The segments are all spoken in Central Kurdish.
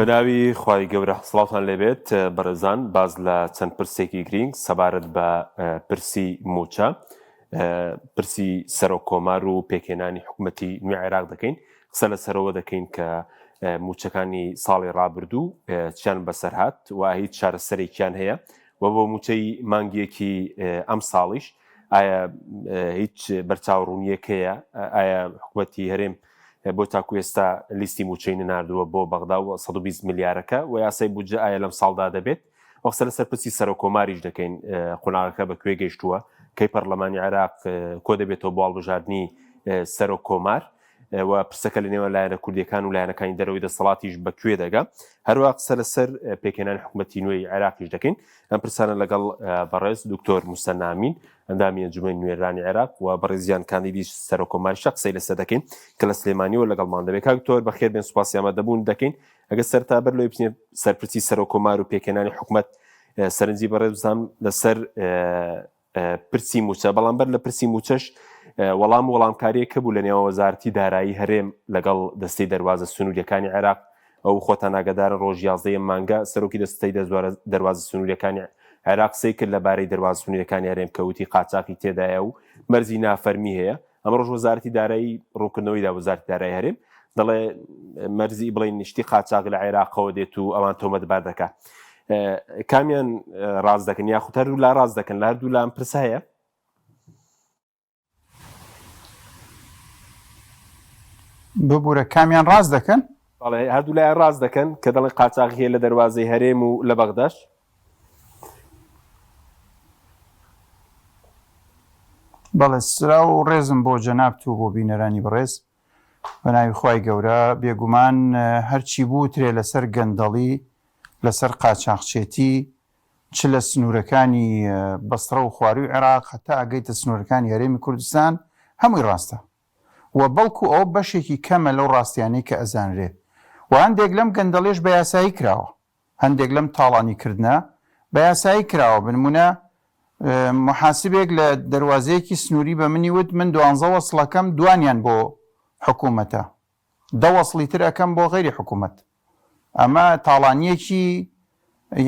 بەناوی خوای گەورە سڵاوتان لێبێت بەڕێزان باز لە چەند پرسێکی گرنگ سەبارەت بە پرسی موچە پرسی سەرۆک کۆمار و پێکهێنانی حکوومەتی نوێ عێراق دەکەین قسە لەسەرەوە دەکەین کە موچەکانی ساڵی ڕابردوو چیان بەسەر هات و هیچ چارەسەرێکیان هەیە و بۆ موچەی مانگیەکی ئەم ساڵیش ئایا هیچ بەرچاوڕوونیەک هەیە ئایا حکوومەتی هەرێم بۆ تاکو ئێستا لیستی موچەی نردووە بۆ بەغدا و 120 میلیارەکە و یاسای بودجە ئایا لەم ساڵدا دەبێت وەخسە لەسەر پرسی سەرۆک کۆماریش دەکەین قۆناغەکە بەکوێ گەیشتووە کەی پەرلەمانی عێراق کۆ دەبێتەوە بۆ هەڵبژاردننی سەرۆک کۆمار و پرسەکە لە نێوان لایەنە کوردیەکان و لایەنەکانی دەرەوەی دەسەڵاتیش بەکوێ دەگا هەروە قسە لەسەر پێکهێنانی حکوومەتی نوێی عێراقیش دەکەین ئەم پرسانە لەگەڵ بەڕێز دکتۆر موسە نامین ئەندامی ئەنجومەنی نوێنەرانی عێراق و بەڕێزیان کاندیدی سەرۆک کۆماریش قسەی لەسەر دەکەین کە لە سلێمانیەوە لەگەڵمان دەبێت کاکتۆر بەخێر بێن سوپاسی ئامادەبوون دەکەین ئەگەر سەرتا بەر لەوەی بچینێ سەرپرسی سەرۆک کۆمار و پێکهێنانی حکوومەت سەرنجی بەڕێز بزانم لەسەر پرسی موچە بەڵام بەر لە پرسی موچەش وەڵامکاریەکە بوو لە نێوان وەزارەتی دارایی هەرێم لەگەڵ دەستەی دەروازە سنووریەکانی عێراق ئەو خۆتان ئاگادارن ڕۆژ 11 مانگە سەرۆکی دەستەی دەروازە سنووریەکانی عێراق قسەی کرد لەبارەی دەروازە سنووریەکانی هەرێم کەوتی قاچاقی تێدایە و مەرزی نافەرمی هەیە ئەمە ڕۆژ وەزارەتی دارایی ڕوونکردنەوەیدا وەزارەتی دارایی هەرێم دەڵێ مەرزی بڵین نیشتی قاچاق لە عێراقەوە دێت و ئەوان تۆمەتبار دەکات کامیان ڕاز دەکەن یاخود هەردوو لا ڕاز دەکەن لە هەردوو لام پرسە هەیە ببوورە کامیان ڕاز دەکەن بەڵێ هەردوو لای ڕاز دەکەن کە دەڵێن قاچاقی هەیە لە دەروازەی هەرێم و لە بەغداش بەڵێ سرا و ڕێزم بۆ جەنابتوو بۆ بینەرانی بەڕێز بە ناوی خوای گەورە بێگومان هەرچی بوو ترێ لەسەر گەندەڵی لەسەر قاچاقچێتی چ لە سنوورەکانی بەسترە و خواروی عێراق هەتا ئەگەیتە سنوورەکانی هەرێمی کوردستان هەمووی ڕاستە و بەڵکو ئەو بەشێکی کەمە لەو ڕاستیانەی کە ئەزانرێ و هەندێک لەم گەندەڵێش بە یاسایی کراوە هەندێک لەم تاڵانیکردنە بە یاسایی کراوە بنمونە محاسبێک لە دەروازەیەکی سنووری بە منی وت من 12 وەسڵەکەم دوانیان بۆ حکوومەتە 10 وەسڵی تر ئەەکەم بۆ غەیری حکوومەت ئەمە تاڵانیەکی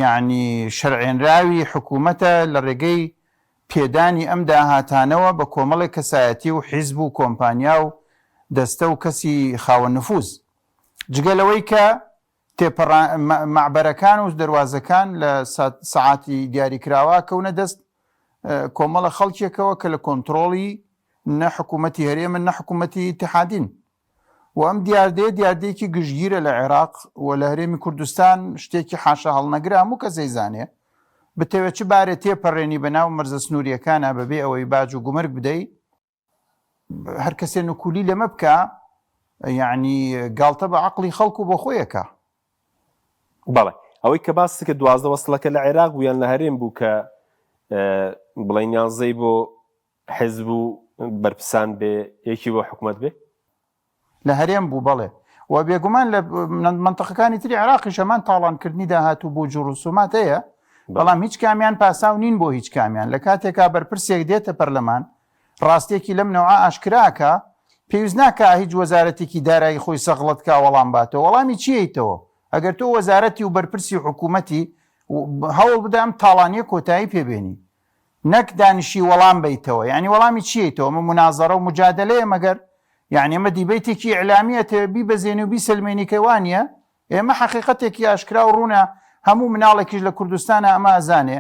یعنی شەرعێنراوی حکوومەتە لە ڕێگەی پێدانی ئەم داهاتانەوە بە کۆمەڵی کەسایەتی و حیزب و کۆمپانیا و دەستە و کەسی خاوە نفوز جگەلەوەی کە معبەرەکان و دەروازەکان لە سەعاتی دیاریکراوە کەونە دەست کۆمەڵە خەڵکێکەوە کە لە کۆنتترۆڵی نە حکوومەتی هەرێمە نە حکوومەتی اتحادین و ئەم دیاردەیەکی گشتگیرە لە عێراق و لە هەرێمی کوردستان شتێکی حاشا هەڵنەگرام و کە زەیزانێ بتەوێت چ بارێت تێپەڕێنی بەناو مەرزە سنووریەکانە بەبێ ئەوەی باج و گومرگ بدەیت هەر کەسێ نکولی لەمە بکە یعنی گاڵتە بە عەقڵی خەڵکو بۆ خۆیەکە بەڵێ ئەوەی کە باسی کە 12 وەسڵەکە لە عێراق بوویان لە هەرێم بوو کە بڵێن یانزەی بۆ حیزب و بەرپرسان بێ یەکی بۆ حکوومەت بێ لە هەرێم بوو بەڵێ و بێگومان لە منتەقەکانی تری عێراقی شەمان تاڵانکردنی داهاتوو بۆ جوڕوسومات هەیە بەڵام هیچ کامیان پاساو نین بۆ هیچ کامیان لە کاتێکا بەرپرسێک دێتە پەرلەمان ڕاستێکی لەم نەوە ئاشکراکە پێویست ناکە هیچ وەزارەتێکی دارایی خۆی سەغڵت کا وەڵام باتەوە وەڵامی چیەیتەوە ئەگەر تۆ وەزارەتی و بەرپرسی حکوومەتی هەوڵ بدەم تاڵانیە کۆتایی پێبێنی نەک دانیشی وەڵام بیتەوە یعنی وەڵامی چیەیتەوە من منازەڕە و مجادلەیە مەگەر یعنی ئەمە دیبەیتێکی ئیعلامیەتە بیبەزێنی و بیسەلمێنیکەوانیە ئێمە حەقیقەتێکی ئاشکرا و ڕوونە هەموو مناڵێکیش لە کوردستانە ئەمە ئەزانێ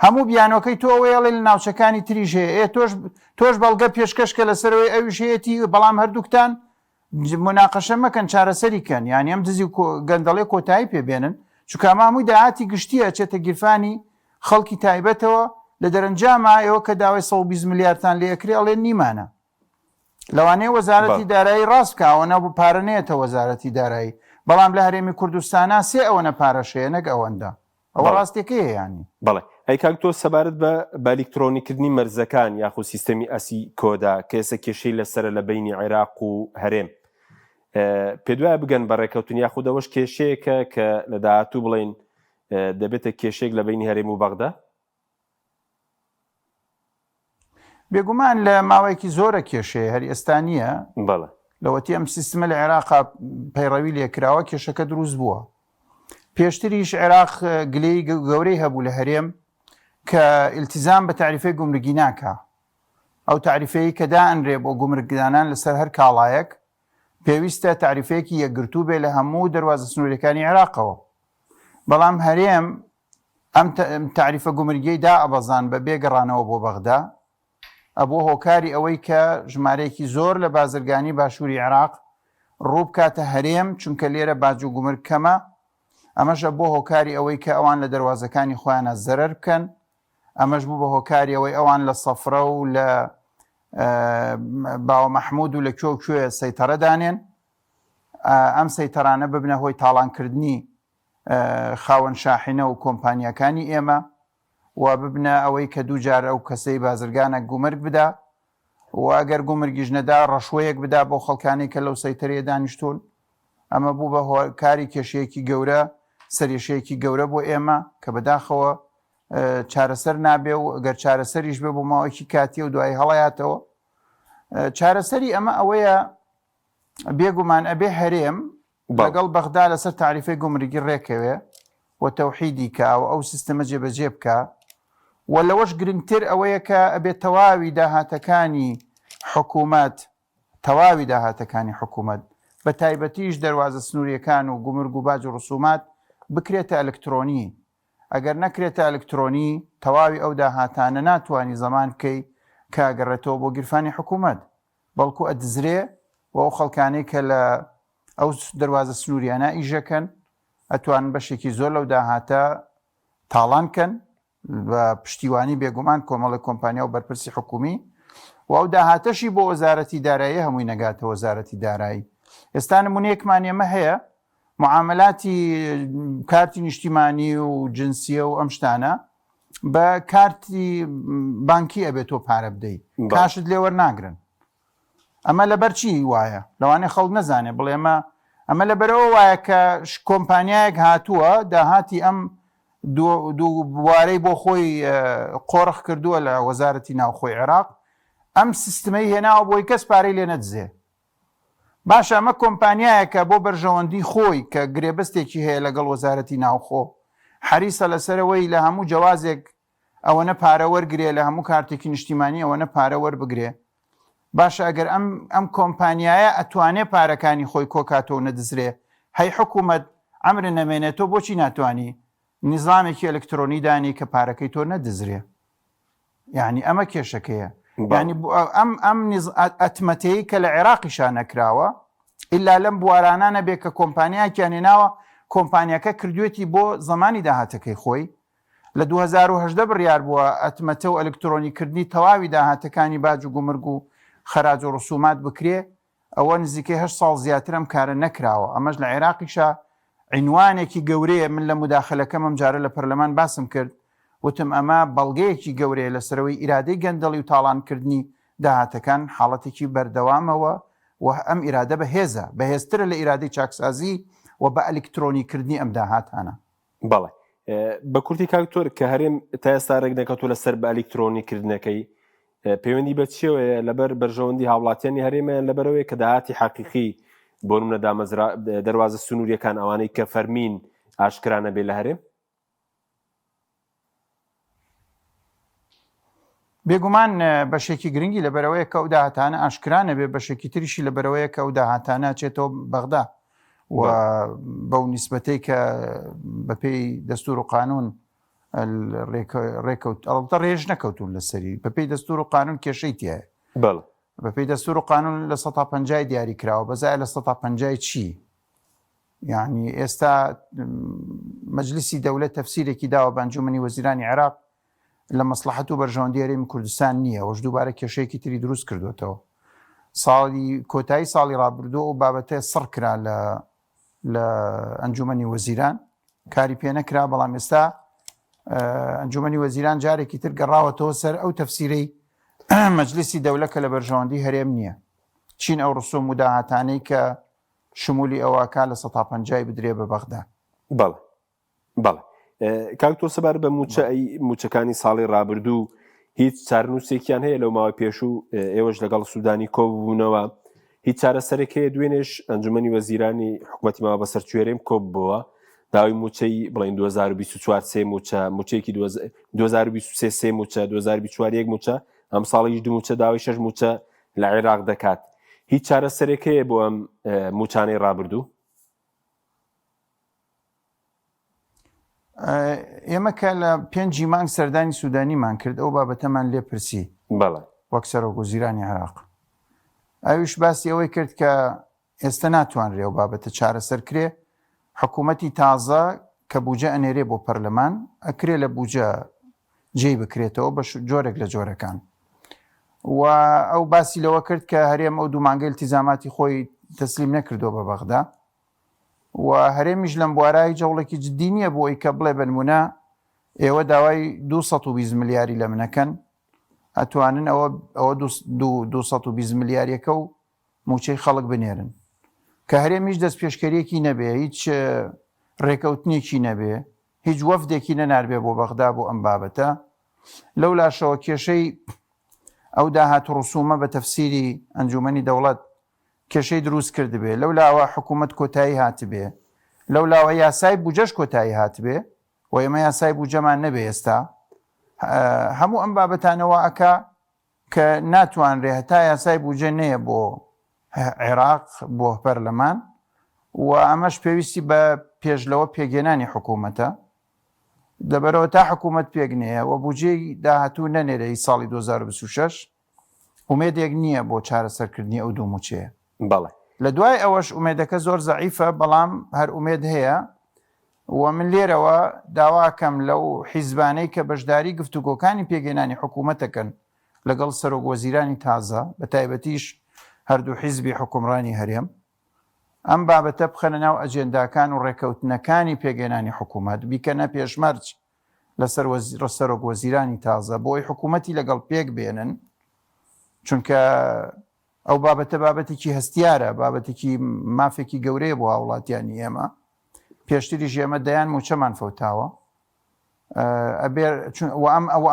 هەموو بیانەکەی تۆ ئەوەیەڵێ لە ناوچەکانی تریژ هەیە تۆش بەڵگە پێشکەشکە لەسەرەوەی ئەویش هەیەتی بەڵام هەردووکتان مناقەشە مەکەن چارەسەریکەن یانی ئەم دزی گەندەڵێ کۆتایی پێبێنن چونکە هەمووی داهاتی گشتیە چێتە گیرفانی خەڵکی تایبەتەوە لە دەرەنجامە ئێوە کە داوای 120 میلیاردتان لێکرێ ئەڵێ نیمانە لەوانەیە وەزارەتی دارایی ڕاستکەوەنە بوو پارەنێتە وەزارەتی دارایی بەڵام لە هەرێمی کوردستانە سێ ئەوەنە پارەشەیە نەک ئەوەندە ئەوە ڕاستێکی هەیەیانی بەڵێ ئەی کاکتۆ سەبارەت بە ئەلیکترۆنیکردنی مەرزەکان یاخود سیستەمی ئەسی کۆدا کێسە کێشەی لەسرە لە بینی عێراق و هەرێم پێ دوایە بگەن بە ڕێکەوتنی یاخودەوەش کێشەیەکە کە لە داهاتوو بڵێن دەبێتە کێشێک لە بینی هەرێم و بەغدا بێگومان لە ماوەیەکی زۆرە کێشەیە هەر ئێستا نییە بەڵێ لەوەتی ئەم سیستمە لە عێراقا پەیڕەوی لێکراوە کێشەکە دروست بووە پێشتریش عێراق گلەی گەورەی هەبوو لە هەرێم کە ئیلتیزام بە تعریفەی گومرگی ناکە. ئەو تعریفەیە کە دائەنرێ بۆ گومرگدانان لەسەر هەر کاڵایەک پێویستە تعریفەیەکی یەکگرتوو بێ لە هەموو دەروازە سنوورەکانی عێراقەوە. بەڵام هەرێم ئەم تعریفە گومرگیەی دائەبەزان بە بێگەڕانەوە بۆ بەغدا ئەبوو هۆکاری ئەوەی کە ژمارەیەکی زۆر لە بازرگانی باشووری عێراق ڕوو بکاتە هەرێم چونکە لێرە باج و گومرگ کەمە. ئەمەشە بۆ هۆکاری ئەوەی کە ئەوان لە دەروازەکانی خۆیانە زەرەر بکەن. ئەمەش بوو بە هۆکاری ئەوەی ئەوان لە سەفرە و لە باوە مەحموود و لە کوێ سەیتەرە دانێن. ئەم سەیتەرانە ببنە هۆی تاڵانکردنی خاوەن شاحینە و کۆمپانیەکانی ئێمە و ببنە ئەوەی کە دوو جار ئەو کەسەی بازرگانە گومرگ بدا و ئەگەر گومرگیش نەدا ڕەشوەیەک بدا بۆ خەڵکانی کە لەو سەیتەرەیە دانیشتون. ئەمە بوو بە هۆکاری کێشەیەکی گەورە سەرێشەیەکی گەورە بۆ ئێمە کە بەداخەوە چارەسەر نابێ و ئەگەر چارەسەریش بێ بۆ ماوەیەکی کاتی و دوای هەڵەیاتەوە. چارەسەری ئەمە ئەوەیە بێگومان ئەبێ هەرێم لەگەڵ بەغدا لەسەر تعریفەی گومرگی ڕێکەوێ و تەوحیدی کە و ئەو سیستەمە جێبەجێ بکە و لەوەش گرنگتر ئەوەیە کە ئەبێت تەواوی داهاتەکانی حکوومەت بە تایبەتیش دەروازە سنووریەکان و گومرگ و باج و ڕسومات بکرێتە ئەلکترۆنی. ئەگەر نەکرێتە ئەلکترۆنی تەواوی ئەو داهاتانە ناتوانانی زەمان بکەی کاگەڕێتەوە بۆ گیرفانی حکوومەت بەڵکو ئەدزرێ و ئەو خەڵکانەی کە لە ئەو دەروازە سنووریانە ئیژەکەن ئەتوانن بەشێکی زۆر لەو داهاتە تاڵانکەن بە پشتیوانی بێگومان کۆمەڵی کۆمپانیا و بەرپرسی حکومی و ئەو داهاتەشی بۆ وەزارەتی دارایی هەمووی نەگاتە وەزارەتی دارایی. ئێستا نمونەیەکمان ئێمە هەیە معاملاتی کارتی نیشتیمانی و جنسیە و ئەم شتانە بە کارتی بانکی ئەبێت تۆ پارە بدەیت کاشت لێوە ناگرن. ئەمە لەبەر چی وایە؟ لەوانەیە خەڵک نەزانێ بڵێ ئەمە لەبەرەوە وایە کە کۆمپانیایەک هاتووە داهاتی ئەم دوو بوارەی بۆ خۆی قۆڕخ کردووە لە وەزارەتی ناوخۆی عێراق ئەم سیستمەی هێناوە بۆی کەس پارەی لێ نەدزێ. باشە ئەمە کۆمپانیایەکە بۆ بەرژەوەندی خۆی کە گرێبەستێکی هەیە لەگەڵ وەزارەتی ناوخۆ حریسە لەسەرەوەی لە هەموو جوازێک ئەوەنە پارە وەرگرێ لە هەموو کارتێکی نیشتیمانی ئەوەنە پارە وەربگرێ. باشە ئەگەر ئەم کۆمپانیایە ئەتوانێ پارەکانی خۆی کۆکاتەوە نەدزرێ هەی حکوومەت ئەمرە نەمێنێتەوە بۆچی ناتوانانی نیزامێکی ئەلکترۆنی دانی کە پارەکەی تۆ نەدزرێ؟ یعنی ئەمە کێشەکەیە. ینی ئەم ئەتمەتەیە کە لە عێراقیشان نەکراوە ئللا لەم بوارانانە بێ کە کۆمپانیاکیان هێناوە کۆمپانیەکە کردوێتی بۆ زمانی داهاتەکەی خۆی لە 2010 بڕیار بووە ئەتمەتە و ئەلکترۆنیکردنی تەواوی داهاتەکانی باج و گومرگ و خەراج و ڕسومات بکرێ. ئەوە نزیکەی 8 ساڵ زیاتر ئەم کارە نەکراوە. ئەمەش لە عێراقیشە عنوانێکی گەورەیە. من لە مداخلەکەم ئەم جارە لە پەرلەمان باسم کرد وتم ئەمە بەڵگەیەکی گەورەیە لەسەرەوەی ئیرادەی گەندەڵی و تاڵانکردنی داهاتەکان حاڵەتێکی بەردەوامەوە و ئەم ئیرادە بەهێزە بەهێزترە لە ئیرادەی چاکسازی و بە ئەلکترۆنیکردنی ئەم داهاتانە. بەڵێ بە کورتی کاکتۆر کە هەرێم تا ئێستا ڕێک نەکەوتووە لەسەر بە ئەلکترۆنیکردنەکەی پەیوەندی بە چیەوەیە لەبەر بەرژەوەندی هاوڵاتیانی هەرێمە لەبەرەوەی کە داهاتی حەقیقی بۆ نمونە دەروازە سنووریەکان ئەوانەی کە فەرمین ئاشکرانە بێ لە هەرێم؟ بێگومان بەشێکی گرنگی لەبەرەوەی کە ئەو داهاتانە ئاشکرانە بێ بەشێکی تریشی لەبەرەوەیە کە ئەو داهاتانە چێتەوە بەغدا و بەو نیسبەتەی کە بەپێی دەستور و قانون ڕێکەوت ئەڵتە ڕێژ نەکەوتون لەسەری بەپێی دەستور و قانون کێشەی تایە. بەپێی دەستور و قانون لە 150 دیاری کراوە بەزای لە 150 چی؟ یعنی ئێستا مەجلیسی دەولەت تەفسیرێکی داوە بە ئەنجومەنی وەزیرانی عێراق لە مەسلحەت و بەرژەوەندی هەرێمی کوردستان نییە وەش دووبارە کێشەیەکی تری دروست کردوێتەوە. ساڵی کۆتایی ساڵی ڕابردووە و بابەتە سڕ کرا لە ئەنجومەنی وەزیران کاری پێ نەکرا. بەڵام ئێستا ئەنجومەنی وەزیران جارێکی تر گەڕاوەتەوە سەر ئەو تەفسیرەی مەجلیسی دەولەت کە لە بەرژەوەندی هەرێم نییە. چین ئەو ڕسوم و داهاتانەی کە شمولی ئەوەکە لە 150 بدرێ بە بەغدا. بەڵێ کاکتۆر سەبار بە موچەکانی ساڵی ڕابردوو هیچ چارەنووسێکیان هەیە لەو ماوەی پێشوو ئێوەش لەگەڵ سوودانی کۆبوونەوە هیچ چارەسەرێک هەیە دوێنێش ئەنجومەنی وەزیرانی حکوومەتی ماوە بەسەر کوێرەم کۆب بووە داوای موچەی بڵین 2024 سێ موچە موچەیەکی 2023 سێ موچە 2024 1 موچە ئەم ساڵیش 2 موچە داوای 6 موچە لە عێراق دەکات. هیچ چارەسەرێکەیە بۆ ئەم موچانەی ڕابردوو؟ ئێمە کە لە 5 مانگ سەردانی سوودانیمان کرد ئەو بابەتەمان لێ پرسی بەڵێ وەک سەرۆکوەزیرانی عێراق. ئەویش باسی ئەوەی کرد کە ئێستا ناتوانرێ و بابەتە چارەسەر کرێ. حکوومەتی تازە کە بوجە ئەنێرێ بۆ پەرلەمان ئەکرێ لە بوجە جێی بکرێتەوە بە جۆرێک لە جۆرەکان. و ئەو باسی لەوە کرد کە هەرێم ئەو دوو مانگە التیزاماتی خۆی تەسلیم نەکردو بە بەغدا و هەرێمیش لەم بوارای جەوڵێکی جدی نییە بۆ ئەی کە بڵێ بنمونە ئێوە داوای 220 ملیاری لە منەکەن ئەتوانن ئەوە 220 ملیارێکە و موچەی خەڵک بنێرن کە هەرێمیش دەست پێشکەریەکی نەبێ، هیچ ڕێکەوتنێکی نەبێ، هیچ وەفدێکی نەناربێ بۆ بەغدا بۆ ئەم بابەتە. لەو لاشەوە کێشەی ئەو داهات ڕسومە بە تەفسیری ئەنجومەنی دەوڵەت کێشەی دروست کردبێ، لەو لاوە حکوومەت کۆتایی هاتبێ، لەو لاوە یاسای بوجەش کۆتایی هاتبێ و ئێمە یاسای بوجەمان نەبێ ئێستا. هەموو ئەم بابەتانەوە ئەکا کە ناتوانرێ هەتا یاسای بوجە نەیە بۆ عێراق بۆ پەرلەمان و ئەمەش پێویستی بە پێشلەوە پێگەێنانی حکوومەتە. دەبەرەوە تا حکوومەت پێگنەیە و بوجێی داهاتوو نەنێرەی ساڵی 2026 ئومێدێک نییە بۆ چارەسەرکردنی ئەو دوو موچەیە. بەڵێ لە دوای ئەوەش ئومێدەکە زۆر زەعیفە، بەڵام هەر ئومێد هەیە و من لێرەوە داواکەم لەو حیزبانەی کە بەشداری گفتوگۆکانی پێگەێنانی حکوومەتەکەن لەگەڵ سەرۆکوەزیرانی تازە بە تایبەتیش هەردوو حیزبی حکومڕانی هەرێم ئەم بابەتە بخەنە ناو ئەجێنداکان و ڕێکەوتنەکانی پێگەێنانی حکوومەت بیکەنە پێشمەرج لەسەر سەرۆکوەزیرانی تازە بۆی حکوومەتی لەگەڵ پێک بێنن، چونکە ئەو بابەتە بابەتێکی هەستیارە، بابەتێکی مافێکی گەورەیە بۆ هاوڵاتیانی ئێمە. پێشتریش ئێمە دەیان موچەمان فەوتاوە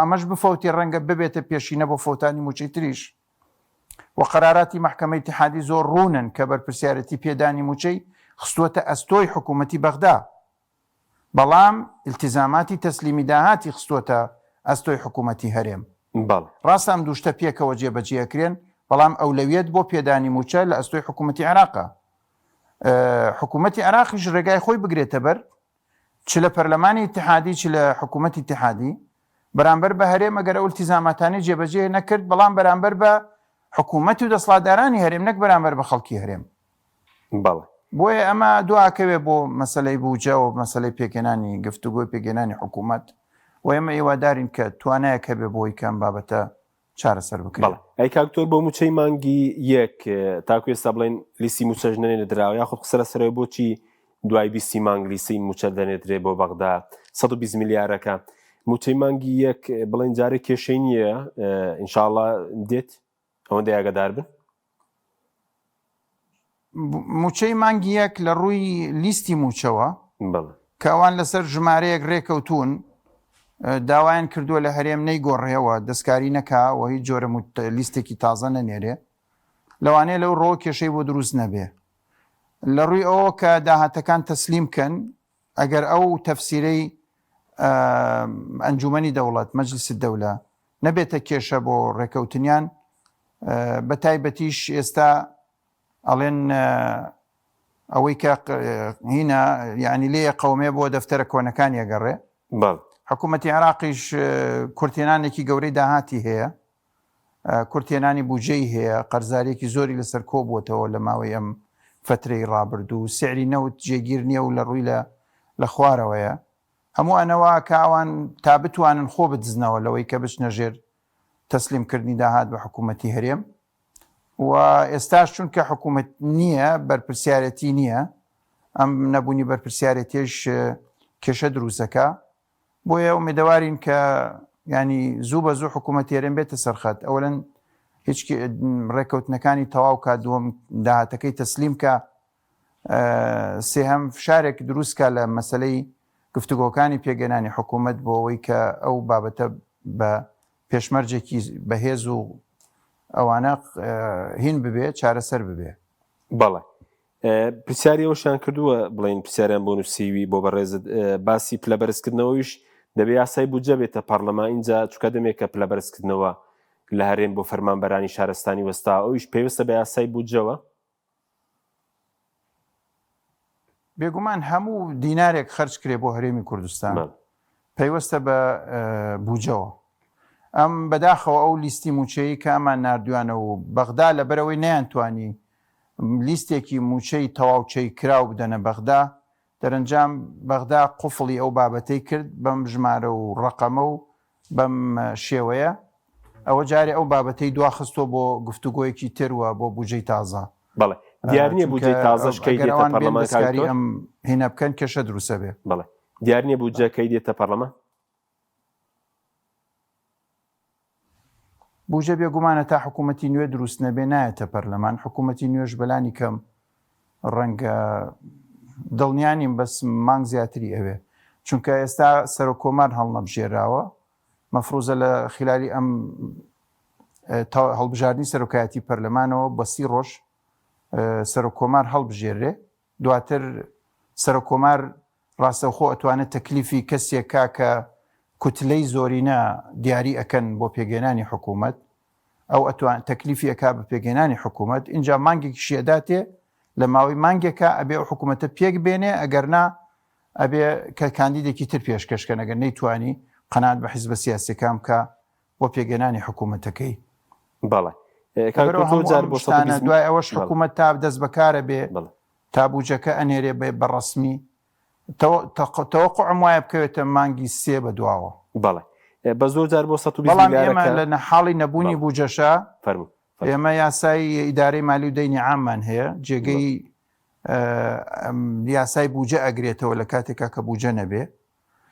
ئەمەش بفەوتی ڕەنگە ببێتە پێشینە بۆ فەوتانی موچەی تریش و قەراراتی مەحکەمەی اتحادی زۆر ڕوونن کە بەرپرسیارەتی پێدانی موچەی خستووەتە ئەستۆی حکوومەتی بەغدا، بەڵام التیزاماتی تەسلیمی داهاتی خستووەتە ئەستۆی حکوومەتی هەرێم. ڕاستە ئەم دووشتە پێکەوە جێبەجێکرێن، بەڵام ئەولەویەت بۆ پێدانی موچە لە ئەستۆی حکوومەتی عێراقە. حکوومەتی عێراقیش ڕێگای خۆی بگرێتە بەر چ لە پەرلەمانی اتحادی چ لە حکوومەتی اتحادی بەرامبەر بە هەرێم ئەگەر ئەو التیزاماتانی جێبەجێ نەکرد، بەڵام بەرامبەر بە حکوومەتی و دەسڵاتدارانی هەرێم نەک بەرامبەر بە خەڵکی هەرێم. بۆیە ئەمە دواکەوێ بۆ مەسەلەی بوجە و مەسەلەی پێکێنانی گفتوگۆی پێگەێنانی حکوومەت و ئێمە ئێوادارین کە توانایەک هەبێ بۆی کەم بابەتە چارەسەر بکرێت. ئەی کاکتۆر بۆ موچەی مانگی یەک تاکو ئێستا بڵێن لیستی موچەش نەنێدراوە یاخود قسەرە سەرەوەی بۆچی دوای 20 مانگ لیستی موچە دەنێدرێ بۆ بەغدا 120 میلیارەکە موچەی مانگی یەک بڵێن جارێک کێشەی نییە ئینشاءڵڵا دێت ئەوەندە ئاگادار بن. موچەی مانگی یەک لە ڕووی لیستی موچەوە کە ئەوان لەسەر ژمارەیەک ڕێکەوتون داوایان کردووە لە هەرێم نەیگۆڕێەوە دەستکاری نەکا و هیچ جۆرە لیستێکی تازە نەنێرێ، لەوانەیە لەو ڕۆ کێشەی بۆ دروست نەبێ. لە ڕووی ئەوە کە داهاتەکان تەسلیم کەن، ئەگەر ئەو تەفسیرەی ئەنجومەنی دەوڵەت مەجلیس دەولە نەبێتە کێشە بۆ ڕێکەوتنیان، بە تایبەتیش ئێستا ئەڵێن ئەوەی کە هینە یعنی لێ قەومێ بۆ دەفتەرە کۆنەکان یەگەڕێ. حکوومەتی عێراقیش کورتێنانێکی گەورەی داهاتی هەیە، کورتێنانی بوجەی هەیە، قەرزارێکی زۆری لەسەر کۆ بووتەوە لە ماوەی ئەم فترەی ڕابردوو، سعری نەوت جێگیر نییە و لە ڕووی لە خوارەوەیە. هەموو ئەنەوە کاوان تا بتوانن خۆ بدزنەوە لەوەی کە بچنە ژێر تەسلیمکردنی داهات بە حکوومەتی هەرێم و ئێستاش چونکە حکوومەت نییە بەرپرسیارەتی نییە، ئەم نەبوونی بەرپرسیارەتیش کێشە دروستەکە. بۆیە ئومێدەوارین کە ینی زوو بە زوو حکوومەتی هەرێم بێتە سەرخەت، ئەوەن هیچ ڕێکەوتنەکانی تەواو کا، دووەم داهاتەکەی تەسلیم کە، سێهەم فشارێک دروستکە لە مەسلەی گفتوگۆکانی پێگەێنانی حکوومەت بۆ ئەوەی کە ئەو بابەتە بە پێشمەرجێکی بەهێز و ئەوانە هین ببێ چارەسەر ببێ. بەڵێ پرسیاری ئەوشیان کردووە بڵین پرسیاریان بۆ نووسیوی بۆ بەڕێزت باسی پلە بەرزکردنەوەیش دەبێ یاسای بودجە بێتە پەرلەمان اینجا چکە دەمێت کە پلە بەرزکردنەوە لە هەرێم بۆ فەرمانبەرانی شارستانی وەستا ئەویش پێویستە بە یاسای بودجەوە بێگومان هەموو دینارێک خەرج کرێ بۆ هەرێمی کوردستان پەیوەستە بە بودجەوە. ئەم بەداخەوە ئەو لیستی موچەیە کە ئەمان نردویانە و بەغدا لە بەرەوەی نەیانتوانی لیستێکی موچەی تەواوچەی کراو بدەنە بەغدا دەرەنجام بەغدا قوفڵی ئەو بابەتەی کرد بەم ژمارە و ڕقەمە و بەم شێوەیە ئەوە جارێ ئەو بابەتەی دواخستۆ بۆ گفتوگۆیەکی تروە بۆ بودجەی تازە. بەڵێ دیار نییە بودجەی تازەش کەی دێتە پەرلەمان ئەم هێنا بکەن کێشە دروستە بێ. بڵێ دیار نییە بودجە کەی دێتە پەرلەمان بودجە بێگومانە تا حکوومەتی نوێ دروست نەبێ نایەتە پەرلەمان. حکوومەتی نوێش بەلانی کەم ڕەنگە دڵنیانیم بەس مانگ زیاتری ئەوێ چونکە ئێستا سەرۆکۆمار هەڵنەبژێراوە مەفروزە لە خلالی ئەم هەڵبژاردننی سەرۆکایەتی پەرلەمانەوە بە 30 ڕۆژ سەرۆکۆمار هەڵبژێرێ دواتر سەرۆکۆمار ڕاستەوخۆ ئەتوانێت تەکلیفی کەسێکا کە کوتلەی زۆرینە دیاری ئەکەن بۆ پێگەێنانی حکوومەت ئەو ئەتوان تەکلیفی ئەکا بە پێگەێنانی حکوومەت اینجا مانگێکی شێداتێ لە ماوەی مانگێکە ئەبێ ئەو حکوومەتە پێک بێنێ ئەگەرنا ئەبێ کە کاندیدێکی تر پێشکەشکە ئەگەر نەیتوانی قەناعەت بە حیزبە سیاسیەکان بکە بۆ پێگەێنانی حکوومەتەکەی. بەڵێ دوای ئەوەش حکوومەت تا دەست بەکارە بێ تا بودجەکە ئەنێرێ بێ بەڕەسمی تەوەقع وایە بکەوێتە مانگی 3 بە دواوە. بەڵێ بە زۆر جار بۆ 120 ئێمە لە نەحاڵی نەبوونی بودجەشە ئێمە یاسای ئیدارەی مالی و دەینی عاممان هەیە جێگەی یاسای بودجە ئەگرێتەوە لە کاتێکا کە بودجە نەبێ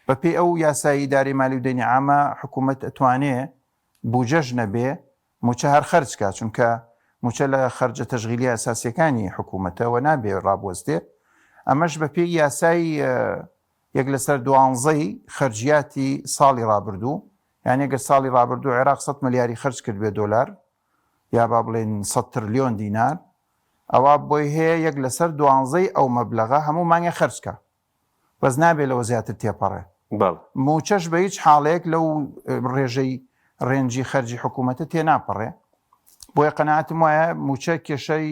بەپێی ئەو یاسای ئیدارەی مالی و دەینی عامە حکوومەت ئەتوانێ بودجەش نەبێ موچە هەر خەرجکە چونکە موچە لە خەرجە تەشغیلی ئەساسیەکانی حکوومەتەوە نابێ ڕابوەستێ ئەمەش بەپێی یاسای 1/12 خەرجیاتی ساڵی ڕابردوو یعنی ئەگەر ساڵی ڕابردوو عێراق 100 ملیاری خرج کرد بێ دۆلار یا با بڵێن 100 تریلیۆن دینار ئەوە بۆی هەیە 1/12 ئەو مەبلەغە هەموو مانگە خرجکە بەس نابێت لەوە زیاتر تێپەڕێ. موچەش بە هیچ حاڵەیەک لەو ڕێژەی ڕێنجی خەرجی حکوومەتە تێناپەڕێ بۆیە قەناعەتم وایە موچە کێشەی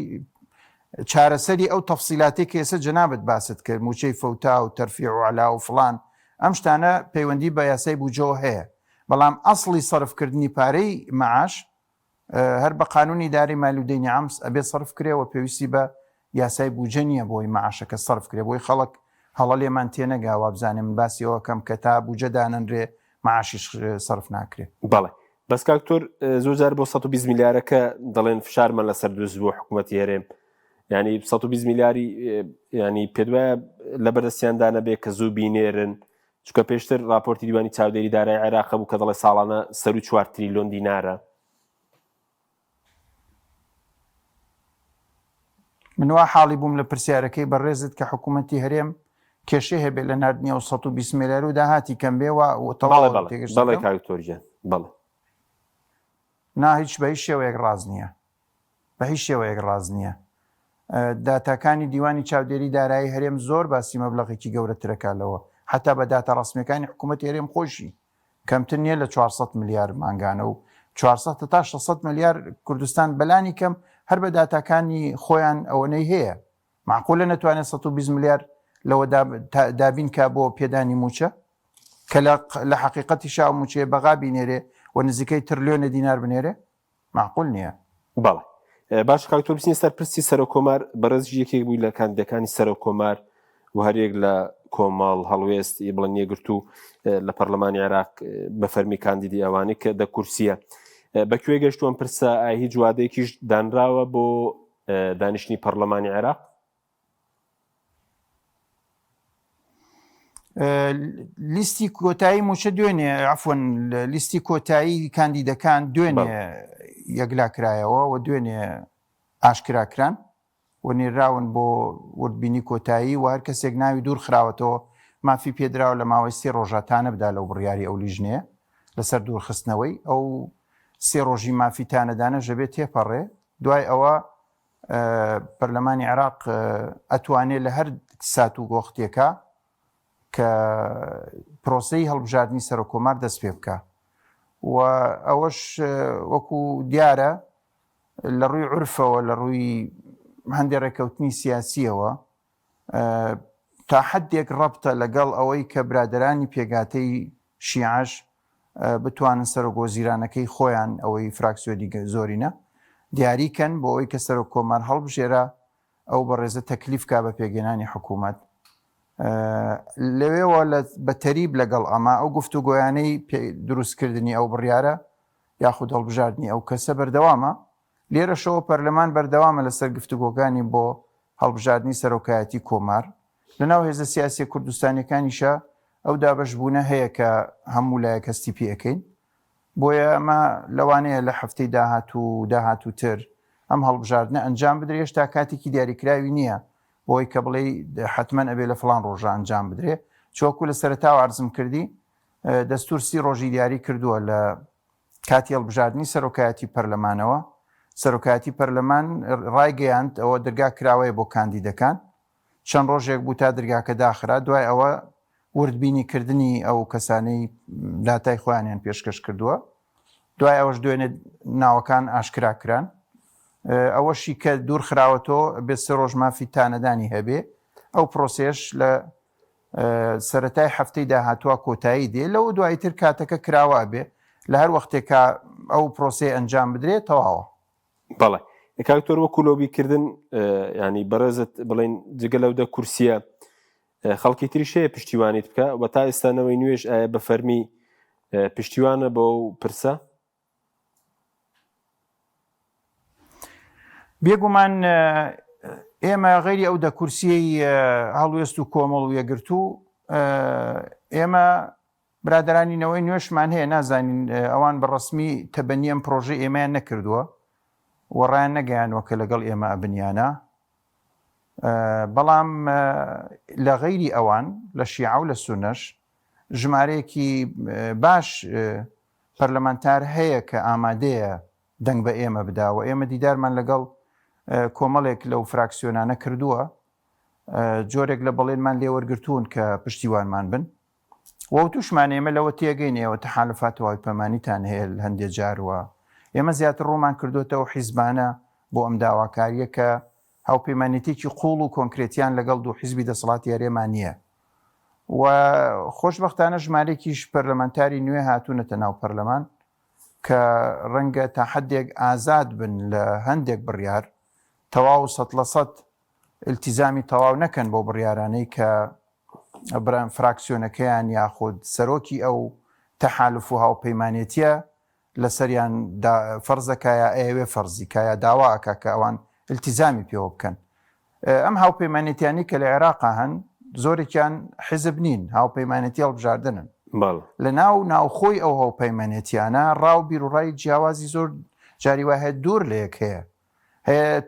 چارەسەری ئەو تەفسیلاتی کە ئێستا جەنابەت باست کرد موچەی فەوتا و تەرفیع و علا و فڵان ئەم شتانە پەیوەندی بە یاسای بودجەوە هەیە بەڵام ئەسڵی سەرفکردنی پارەی مەعاش هەر بە قانونی داری مالی و دەینی عام ئەبێ سەرف کرێەوە پێویستی بە یاسای بودجە نییە بۆی مەعاشەکە سەرف کرێ بۆی خەڵک هەڵە لێمان تێنەگاوە بزانێ من باسیەوە کەم کە تا بودجە دانەنرێ مەعاشیش سەرف ناکرێت. بەڵێ بەس کاکتۆر زۆر جار بۆ 120 میلیارەکە دەڵێن فشارمان لەسەر دروست بۆ حکوومەتی هەرێم ینی 120 میلیاری ینی پێدوایە لە بەردەستیاندانە بێ کە زوو بینێرن چکە پێشتر راپۆرتی دیوانی چاودێری دارای عێراق بوو کە دەڵێ ساڵانە 4 تریلیۆن دینارە. منوا حاڵی بووم لە پرسیارەکەی بەڕێزت کە حکوومەتی هەرێم کێشێ هەبێت لە نردنیە و 120 میلیار و داهاتی کەم بێەوە بەڵێ کاکتۆریان بەڵێ نا هیچ بە هیچ شێوەیەک ڕاز نییە بە هیچ شێوەیەک ڕاز نییە. داتاکانی دیوانی چاودێری دارایی هەرێم زۆر باسی مەبلەغێکی گەورەترەکالەوە حتا بە داتا ڕسمیەکانی حکوومەت هەرێم خۆشی کەمتر نییە لە 400 میلیار مانگانە و 400 تا 600 میلیار کوردستان بەلانی کەم هەر بە داتاکانی خۆیان ئەوەنەی هەیە معقولە نەتوانێت 120 میلیار لەوە دابین کا بۆ پێدانی موچە کە لە حقیقەتی شاو موچێ بەغا بینێرێ و نزیکەی تریلیۆنە دینار بنێرێ معقول نییە. بەڵێ باش کاکتۆر بچین سەر پرسی سەرۆکۆمار بەڕێز یەکێک بووی لە کاندیدەکانی سەرۆکۆمار و هەرێک لە کۆمەڵ هەڵوێست بڵێن یەگرت و لە پەرلەمانی عێراق بە فەرمی کاندیدی ئەوانەی کە دە کورسیە بەکوێ گەشتووەم پرسە هیچ وادەیەکیش دانراوە بۆ دانیشتنی پەرلەمانی عێراق؟ لیستی کۆتایی موچە دوێنێ عفوەن لیستی کۆتایی کاندیدەکان دوێنێ یەکلاکرایەوە و دوێنێ ئاشکراکران و نێراون بۆ وردبینی کۆتایی و هەر کەسێک ناوی دوور خراوەتەوە مافی پێدراوە لە ماوەی 3 ڕۆژاتانە بدا لەو بڕیاری ئەو لیژنەیە لەسەر دوورخستنەوەی ئەو 3 ڕۆژی مافیتانەدانە ژەبێت تێپەڕێ دوای ئەوە پەرلەمانی عێراق ئەتوانێت لە هەر سات و وەختێکە کە پرۆسەی هەڵبژاردننی سەرۆکۆمار دەست پێ بکە و ئەوەش وەکو دیارە لە ڕووی عورفەوە لە ڕووی هەندێک ڕێکەوتنی سیاسیەوە تا حدێک ڕەبتە لەگەڵ ئەوەی کە برادرانی پێگاتەی شیعەش بتوانن سەرۆکۆزیرانەکەی خۆیان ئەوەی فراکسیۆنی زۆرینە دیاریکەن بۆ ئەوەی کە سەرۆکۆمار هەڵبژێرە ئەو بەڕێزە تەکلیف کا بە پێگەێنانی حکوومەت لەوێەوە بە تەریب لەگەڵ ئەمە ئەو گفتوگۆیانەی دروستکردنی ئەو بڕیارە یاخود هەڵبژاردننی ئەو کەسە بەردەوامە لێرەشەوە پەرلەمان بەردەوامە لەسەر گفتوگۆکانی بۆ هەڵبژاردننی سەرۆکایەتی کۆمار لەناو هێزە سیاسی کوردستانیەکانیشە ئەو دابەشبوونە هەیە کە هەموو لایەک هەستی پێەکەین بۆیە ئەمە لەوانەیە لە هەفتەی داهاتووتر ئەم هەڵبژاردنە ئەنجام بدرێ هێشتا کاتێکی دیاریکراوی نییە بۆی کە بڵێ حتمما ئەبێ لە فڵان ڕۆژە ئەنجام بدرێ چۆکو لە سەرەتاوە عەرزم کردی دەستور 30 ڕۆژی دیاری کردووە لە کاتی هەڵبژاردننی سەرۆکایەتی پەرلەمانەوە سەرۆکایەتی پەرلەمان ڕایگەیاند ئەوە دەرگا کراوەیە بۆ کاندیدەکان چەند ڕۆژێک بوو تا دەرگاکە داخرا دوای ئەوە وردبینی کردنی ئەو کەسانەی داتای خۆیانیان پێشکەش کردووە دوای ئەوەش دوێنێ ناوەکان ئاشکراکران ئەوەشی کە دوور خراوەتەوە بێت 3 ڕۆژ مافی تانەدانی هەبێ ئەو پرۆسێش لە سەرەتای هەفتەی داهاتووە کۆتایی دێ لەوە دواییتر کاتەکە کراوە بێ لە هەر وەختێکە ئەو پرۆسێ ئەنجام بدرێت تەواوە. بەڵێ کاکتۆر وەکو لۆبیکردن ینی بەڕێزت بڵێن جگە لەودە کورسیە خەڵکی تریشەیە پشتیوانیت بکە و تا ئێستانەوەی نوێژ ئایا بە فەرمی پشتیوانە بۆ پرسە؟ بێگومان ئێمە غەیری ئەو دە کورسیەی هەڵوێست و کۆمەڵ و یەگرتو ئێمە برادرانینەوەی نوێشمان هەیە نازانین ئەوان بەڕسمی تەبەنیەم پرۆژەی ئێمەیان نەکردووە وەڕایان نەگەیانوە کە لەگەڵ ئێمە ئەبنیانە بەڵام لە غەیری ئەوان لە شیعە و لە سونەش ژمارەیەکی باش پەرلەمانتار هەیە کە ئامادەیە دەنگ بە ئێمە بداوە ئێمە دیدارمان لەگەڵ کۆمەڵێک لەو فراکسیۆنانە کردووە جۆرێک لە بەڵێنمان لێوەرگرتوون کە پشتیوانمان بن وە تووشمان ئێمە لەوە تێگەینەوە تەحالفاتەوەی پەمانیتان هەیە هەندێک جاروە ئێمە زیاتر ڕۆمان کردوێتەوە حیزبانە بۆ ئەم داواکاریە کە هاوپەیمانێتێکی قوڵ و کۆنکرێتیان لەگەڵ دوو حیزبی دەسەڵاتی یاریێمان نییە و خۆشبەختانە ژمارێکیش پەرلەمانتاری نوێ هاتوونەتە ناو پەرلەمان کە ڕەنگە تا حدێک ئازاد بن لە هەندێک بڕیار تەواو 100% التیزامی تەواو نەکەن بۆ بڕیارانەی کە بران فراکسیۆنەکەیان یاخود سەرۆکی ئەو تەحالف و هاوپەیمانێتیە لەسەریان فەرزەکایە ئەوێ فەرزی کایە داواکە کە ئەوان التیزامی پێوە بکەن ئەم هاوپەیمانێتیانی کە لە عێراقا هەن زۆرێکیان حیزب نین هاوپەیمانێتی هەڵبژاردنن لە ناوخۆی ئەو هاوپەیمانێتیانە ڕاو بیرڕای جیاوازی زۆر جاری وایە دوور لە یەک هەیە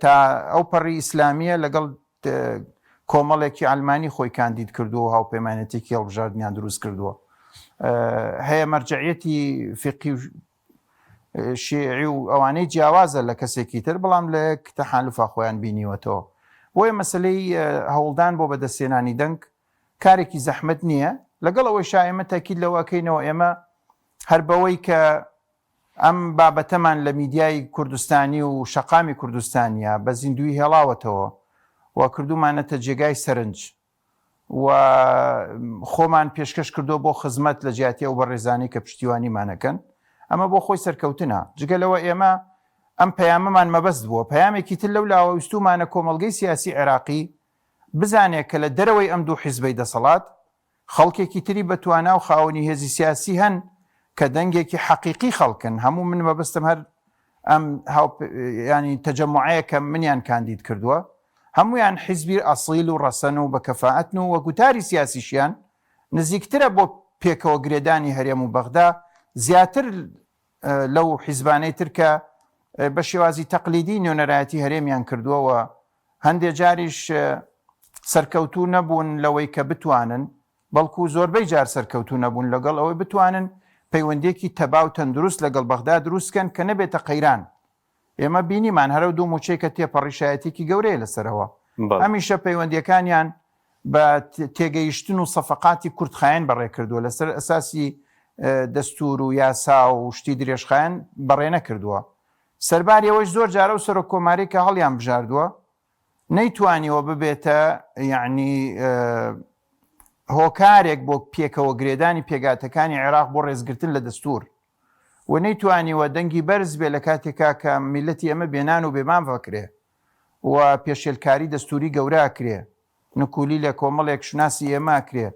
تا ئەو پەڕی ئیسلامیە لەگەڵ کۆمەڵێکی ئەلمانی خۆی کاندید کردووە و هاوپەیمانێتێکی هەڵبژاردنیان دروست کردووە هەیە مەرجعیەتی فقی شیعی و ئەوانەی جیاوازە لە کەسێکی تر بەڵام لە تەحالوفا خۆیان بینیوەتەوە بۆیە مەسلەی هەوڵدان بۆ بەدەستێنانی دەنگ کارێکی زەحمەت نییە لەگەڵ ئەوەی ئێمە تاکید لەوەکەینەوە ئێمە هەر بەوەی کە ئەم بابەتەمان لە میدیای کوردستانی و شەقامی کوردستانیە بە زیندوی هێڵاوەتەوە و کردومانەتە جێگای سەرنج و خۆمان پێشکەش کردو بۆ خزمەت لە جیاتی ئەو بەڕێزانی کە پشتیوانیمانەکەن ئەمە بۆ خۆی سەرکەوتنە جگەلەوە ئێمە ئەم پەیامەمان مەبەست بووە پەیامێکی تر لەو لاوەویستومانە کۆمەڵگەی سیاسی عێراقی بزانێت کە لە دەرەوەی ئەم دوو حیزبەی دەسەڵات خەڵکێکی تری بەتوانا و خاوەنی هێزی سیاسی هەن کە دەنگێکی حەقیقی خەڵکن هەموو من مەبەستم هەر ئەم ینی تەجەموعەیە کە منیان کاندید کردووە هەمویان حیزبی ئەسیل و ڕەسەن و بە کەفاعەتن و وەگوتاری سیاسیشیان نزیکترە بۆ پێکەوە گرێدانی هەرێم و بەغدا زیاتر لەو حیزبانەی ترکە بە شێوازی تەقلیدی نوێنەرایەتی هەرێمیان کردووەوە هەندێک جاریش سەرکەوتوو نەبوون لەوەی کە بتوانن بەڵکو زۆربەی جار سەرکەوتوو نەبوون لەگەڵ ئەوەی بتوانن پەیوەندێکی تەبا و تەندروست لەگەڵ بەغدا دروستکەن کە نەبێتە قەیران ئێمە بینیمان هەرە دوو موچەی کە تێپەڕیشایەتێکی گەورەیە لەسەرەوە هەمیشە پەیوەندیەکانیان بە تێگەیشتن و سەفقاتی کورتخایەن بەڕێ کردووە لەسەر ئەساسی دەستور و یاسا و شتی درێژخایەن بەڕێ نەکردووە. سەرباری ئەوەش زۆر جارە و سەرۆک کۆماری کە هەڵیان بژاردووە نەیتوانیەوە ببێتە یعنی هۆکارێک بۆ پێکەوە گرێدانی پێگاتەکانی عێراق بۆ ڕێزگرتن لە دەستور و نەیتوانیوە دەنگی بەرز بێ لە کاتێکا کە میلەتی ئەمە بێنان و بێمان بکرێ و پێشێلکاری دەستوری گەورە کرێ نکولی لە کۆمەڵێک شناسی ئێمە کرێ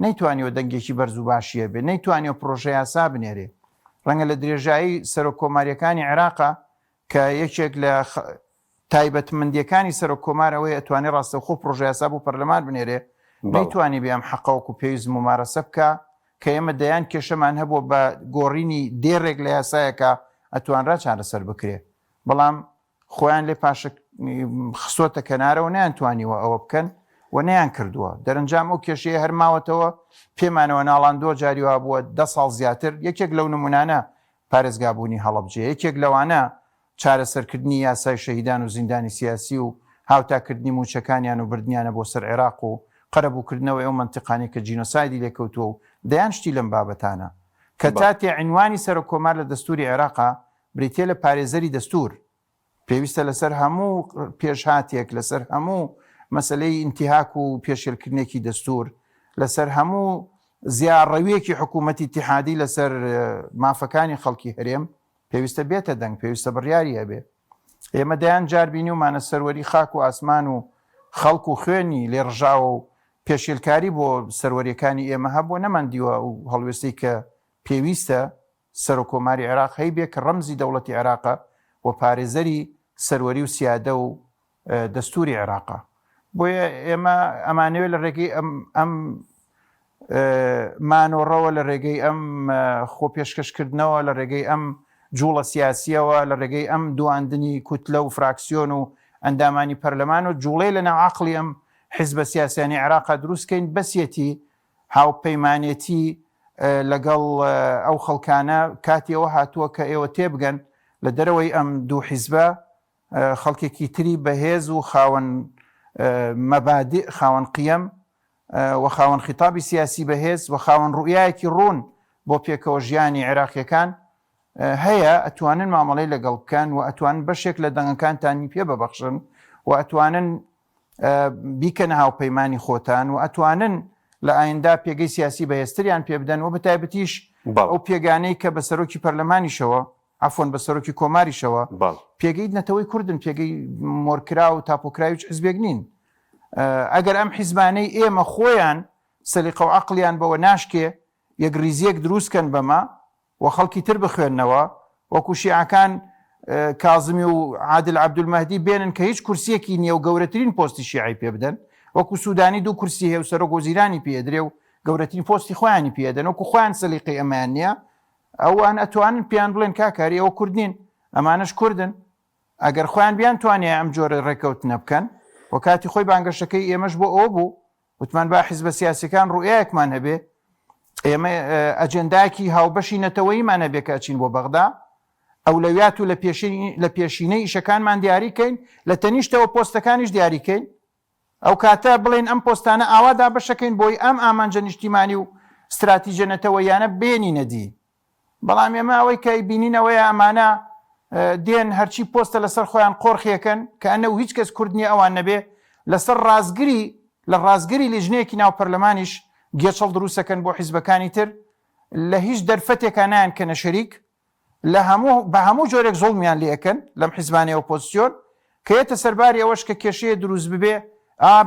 نەیتوانیوە دەنگێکی بەرز و باشیە بێ نەیتوانیوە پرۆژە یاسا بنێرێ ڕەنگە لە درێژایی سەرۆک کۆماریەکانی عێراقا کە یەکێک لە تایبەتمەندیەکانی سەرۆک کۆمارەوەی ئەتوانێت ڕاستەوخۆ پرۆژە یاسا بۆ پەرلەمان بنێرێ نەیتوانی بێ ئەم حەقەوەکو پێویست ممارەسە بکە کە ئێمە دەیان کێشەمان هەبووە بە گۆڕینی دێڕێک لە یاسایەکە ئەتوانرا چارەسەر بکرێ بەڵام خۆیان لێ پاشە خسۆتە کەنارەوە نیانتوانیوە ئەوە بکەن و نەیان کردووە دەرەنجام ئەو کێشەیە هەرماوەتەوە پێمانەوە ناڵاندۆ جاریوا بووە 10 ساڵ زیاتر یەکێک لەو نمونانە پارێزگابوونی هەڵەبجێ یەکێک لەوانە چارەسەرکردنی یاسای شەهیدان و زیندانی سیاسی و هاوتاکردنی موچەکانیان و بردنیانە بۆ سەر عێراق و قەرەبووکردنەوەی ئەو منتیقانی کە جینۆسایدی لێکەوتووە و دەیان شتی لەم بابەتانە کە تاتێ عنوانی سەرۆک کۆمار لە دەستوری عێراقا بریتێ لە پارێزەری دەستور پێویستە لەسەر هەموو پێشهاتێک لەسەر هەموو مەسلەی ئینتیهاک و پێشێلکردنێکی دەستور لەسەر هەموو زیارڕەویەکی حکوومەتی اتحادی لەسەر مافەکانی خەڵکی هەرێم پێویستە بێتە دەنگ پێویستە بڕیاری هەبێ ئێمە دەیان جاربینی ومانە سەروەری خاک و ئاسمان و خەڵک و خوێنی لێڕژاوە و پێشێلکاری بۆ سەروەریەکانی ئێمە هەبووە نەماندیوە و هەڵوێستەی کە پێویستە سەرۆک کۆماری عێراق هەیبێ کە ڕەمزی دەوڵەتی عێراقە و پارێزەری سەروەری و سیادە و دەستوری عێراقە بۆیە ئێمە ئەمانەوێت لە ڕێگەی ئەم مانۆڕەوە لە ڕێگەی ئەم خۆ پێشکەشکردنەوە لە ڕێگەی ئەم جوڵە سیاسیەوە لە ڕێگەی ئەم دواندنی کوتلە و فراکسیۆن و ئەندامانی پەرلەمان و جوڵەی لە ناوعقلی ئەم حیزبە سیاسیانی عێراقا دروستکەین بەسیەتی هاوپەیمانێتی لەگەڵ ئەو خەڵکانە کاتیەوە هاتووە کە ئێوە تێبگەن لە دەرەوەی ئەم دوو حیزبە خەڵکێکی تری بەهێز و خاوەن مەبادئ خاوەن قیەم و خاوەن خیتابی سیاسی بەهێز و خاوەن ڕوئایەکی ڕوون بۆ پێکەوە ژیانی عێراقیەکان هەیە ئەتوانن مامەڵەی لەگەڵ بکەن و ئەتوانن بەشێک لە دەنگەکانتانی پێ ببەخشن و ئەتوانن بیکەنە هاوپەیمانی خۆتان و ئەتوانن لە ئایندا پێگەی سیاسی بەهێزتریان پێ بدەن و بەتایبەتیش ئەو پێگانەی کە بە سەرۆکی پەرلەمانیشەوە عفۆن بە سەرۆکی کۆماریشەوە پێگەی نەتەوەی کوردن پێگەی مۆرکرا و تاپۆکراوی حیزبێک نین ئەگەر ئەم حیزبانەی ئێمە خۆیان سەلیقە و عەقلیان بەوە ناشکێ یەک ریزیەک دروستکەن بەمە و خەڵکی تر بخوێننەوە وەکو شیعەکان کازمی و عادل عەبدولمەهدی بێنن کە هیچ کورسیەکی نییە و گەورەترین پۆستی شیعی پێ بدەن وەکو سوودانی دوو کورسی هەیە و سەرۆک وەزیرانی پێدرێ و گەورەترین پۆستی خۆیانی پێدەن وەکو خۆیان سەلیقەی ئەمان نییە ئەوان ئەتوانن پێیان بڵێن کاکاری ئەوە کوردین ئەمانش کوردن ئەگەر خۆیان بیان توانێ ئەم جۆرە ڕێکەوتنە بکەن و کاتی خۆی بانگەشەکەی ئێمەش بۆ ئەوە بوو وتمان با حیزبە سیاسیەکان ڕوئایەکمان هەبێ ئێمە ئەجەندایەکی هاوبەشی نەتەوەیمان هەبێ کە ئەچین بۆ بەغدا ئەولەویات و لە پێشینەی ئیشەکانمان دیاریکەین لە تەنیشتەوە پۆستەکانیش دیاریکەین ئەو کاتە بڵێن ئەم پۆستانە ئاوادا بەشەکەین بۆی ئەم ئامانجە نیشتیمانی و استراتیژە نەتەوەیانە بێنی نەدی بەڵام ئێمە ئەوەی کە بینینەوەی ئەمانە دێن هەرچی پۆستە لەسەر خۆیان قۆرخیەکەن کە ئەنە و هیچ کەس کوردنی ئەوان نەبێ لەسەر ڕازگری لیژنەیەکی ناو پەرلەمانیش گێچەڵ دروستەکەن بۆ حیزبەکانی تر لە هیچ دەرفەتێکە نایان کەنە شەریک بە هەموو جۆرێک زۆڵمیان لێەکەن لەم حیزبانی ئۆپۆزیسیۆن کە یێتە سەرباری ئەوەش کە کێشەیە دروست ببێ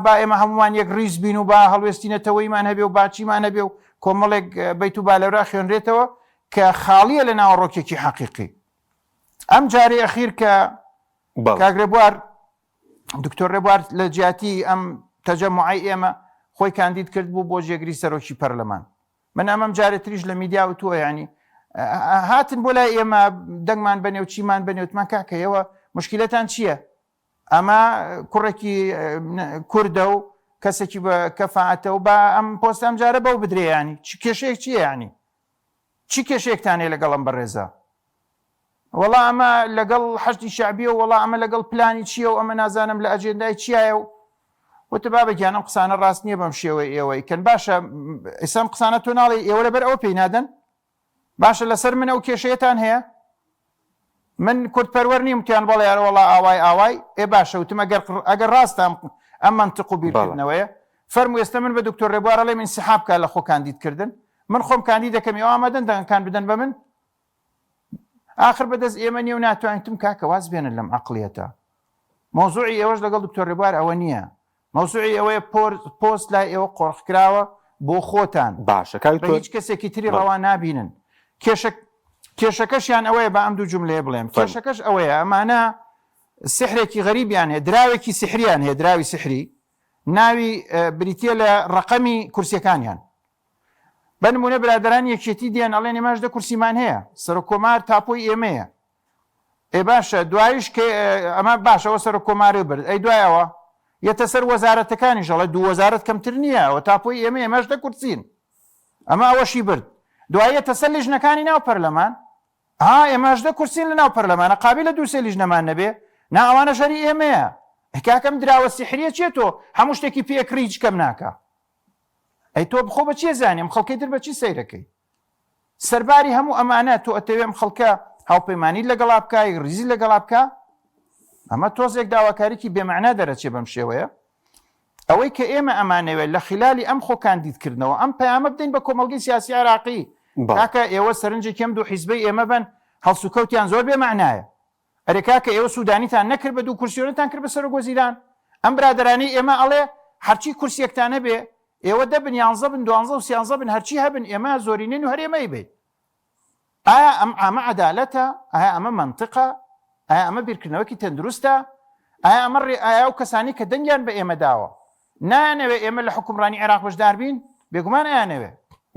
با ئێمە هەمومان یەک ڕیز بین و با هەڵوێستینەتەوەیمان هەبێ و باچیمان هەبێ و کۆمەڵێک بەیت و بالەورا خوێنرێتەوە کە خاڵیە لە ناوەڕۆکێکی حەقیقی ئەم جارێ ئەخیر کە کاگرێ بوار دکتۆر ڕێبوار لە جیاتی ئەم تەجەموعی ئێمە خۆی کاندید کرد بوو بۆ جێگری سەرۆکی پەرلەمان من ئەمەم جارێ تریش لە میدیا وتووە ینی هاتن بۆ لای ئێمە دەنگمان بنێ و چیمان بنێوتمان کاکەیەوە مشکلەتان چییە؟ ئەمە کوڕێکی کووردە و کەسێکی بە کەفاعەتەوە بە ئەم پۆستام جارە بەو بدرێ ینی چی کێشەیەک چییە ینی؟ چی کێشەیەکتانێ لەگەڵم بەڕێزە؟ وەڵا ئەمە لەگەڵ حەشتی شعبی و وەڵا ئەمە لەگەڵ پلانی چییە و ئەمە نازانم لە ئەجێندای چیایە و وتە بابەگیان ئەم قسانە ڕاست نییە بەم شێوەی ئێوەی کەن باشە ئێسام قسانە تۆ ناڵێ ئێوە لەبەر ئەوە پێی نادەن باشە لەسەر منە و کێشەیەتان هەیە من کورتپەروەر نیم وتیان بەڵێ یارە وەڵا ئاوای ئێ باشە وتم ئەگەر ڕاستە ئەم منتیق و بیرکردنەوەیە فەرموو ئێستا من بە دکتۆر ڕێبوار ئەڵێم ئینسیحاب کە لە خۆ کاندیدکردن من خۆم کاندید دەکەم ئێوە ئامادەن دەنگەکان بدەن بە من آخر بەدەست ئێمە نیە و ناتوانیتم کاکە واز بێنن لەم عەقڵیەتە مۆزوعی ئێوەش لەگەڵ دکتۆر ڕێبوار ئەوە نییە مۆزوعی ئەوەیە پۆست لای ئێوە قۆڕخکراوە بۆ خۆتان باشە بە هیچ کەسێکی تری ڕەوا نابینن کێشەکەشیان ئەوەیە بە ئەم دوو جملەیە بڵێم کێشەکەش ئەوەیە ئەمانە سحرێکی غەریبیان هەیە دراوێکی سحریان هەیە دراوی سحری ناوی بریتە لە ڕقەمی کورسیەکانیان بەنمونە برادران یەکێتی دیان ئەڵێن ئێمەش دە کورسیمان هەیە سەرۆکۆمار تاپۆی ئێمەیە ئێ باشە دوایش ئەمە باشەوە سەرۆکۆماری برد ئەی دوایەوە یەتە سەر وەزارەتەکانی ژەڵێ دوو وەزارەت کەمتر نییە ئەوە تاپۆی ئێمە ئێمەش دە کورسین ئەمە ئەوەشی برد دوایە تەسەر لیژنەکانی ناو پەرلەمان ئێمەش دە کورسین لە ناو پەرلەمانە قابل لە دووسێ لیژنەمان نەبێ نا ئەوانە شەری ئێمەیە کاکەم دراوە سحریە چێتۆ هەموو شتێکی پێکڕی هیچ کەم ناکە ئەی تۆ بخۆ بە چێ زانیم خەڵکی تر بەچی سەیرەکەی سەرباری هەموو ئەمانە تۆ ئەتەوێم خەڵکە هاوپەیمانی لەگەڵا بکای ریزی لەگەڵا بکە ئەمە تۆزێک داواکاریکی بێمەعنا دەرەچێ بەم شێوەیە ئەوەی کە ئێمە ئەمانەوێت لە خلالی ئەم خۆ کاندیدکردنەوە ئەم پەیامە بدەین بە کۆمەڵگەی سیاسی عێراقی کاکە ئێوە سەرنجی کەم دوو حیزبەی ئێمە بن هەڵسوکەوتیان زۆر بێمەعنایە ئەرێ کاکە ئێوە سوودانیتان نەکرد بە دوو کورسیۆنتان کرد بە سەرۆکوەزیران ئەم برادرانی ئێمە ئەڵێ هەرچی کورسیەکتانە بێ ئێوە دەبن 11 بن 12 و 13 بن هەرچی هەبن ئێمە زۆرینین و هەرێمەی بێ ئایا ئەمە عەدالەتە ئایا ئەمە منتیقە ئایا ئەمە بیرکردنەوەکی تەندروستە ئایا ئەمە ئایا ئەو کەسانی کە دەنگیان بە ئێمە داوە نانەوێ ئێمە لە حکومڕانی عێراق بەشدار بین بێگومان ئەیانەوێ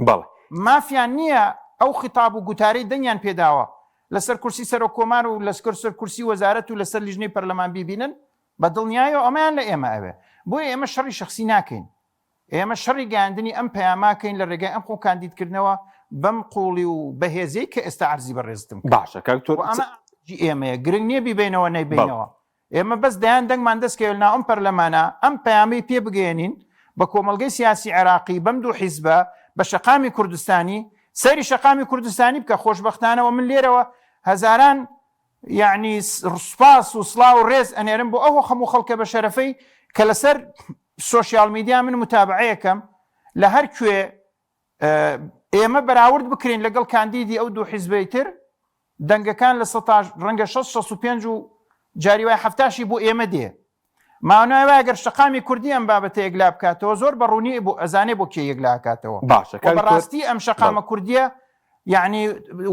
بەڵێ مافیان نییە ئەو خیتاب و گوتارەی دەنگیان پێداوە لەسەر کورسی سەرۆکۆمار و لەسەر کورسی وەزارەت و لەسەر لیژنەی پەرلەمان بیبینن بە دڵنیایەوە ئەمەیان لە ئێمە ئەوێ بۆیە ئێمە شەڕی شەخسی ناکەین ئێمە شەڕی گەیاندنی ئەم پەیاماکەین لە ڕێگای ئەم خۆ کاندیدکردنەوە بەم قوڵی و بەهێزەی کە ئێستا عەرزی بەڕێزتم باشە کاکتۆر ئەمە ئێمەیە گرنگ نییە بیبینەوە نەیبینەوە ئێمە بەس دەیان دەنگمان دەستکەوێت ناو ئەم پەرلەمانە ئەم پەیامی پێ بگەێنین بە کۆمەڵگەی سیاسی عێراقی بەم دوو حیزبە بە شەقامی کوردستانی سەیری شەقامی کوردستانی بکە خۆشبەختانەوە من لێرەوە هەزاران یعنی سوپاس و سڵاو و ڕێز ئەنێرم بۆ ئەوە هەموو خەڵکە بە شەرەفەی کە لەسەر سۆشیال میدیا من متابعەیەکەم لە هەر کوێ ئێمە بەراورد بکرین لەگەڵ کاندیدی ئەو دوو حیزبەی تر دەنگەکان لە ڕەنگە 65 و جاریوای هەفتاشی بۆ ئێمە دێ ماوناوە ئەگەر شەقامی کوردی ئەم بابەتە یەکلا بکاتەوە زۆر بەڕوونی بۆ ئەزانێ بۆ کێ یەکلاکاتەوە باشە بەڕاستی ئەم شەقامە کوردیە یعنی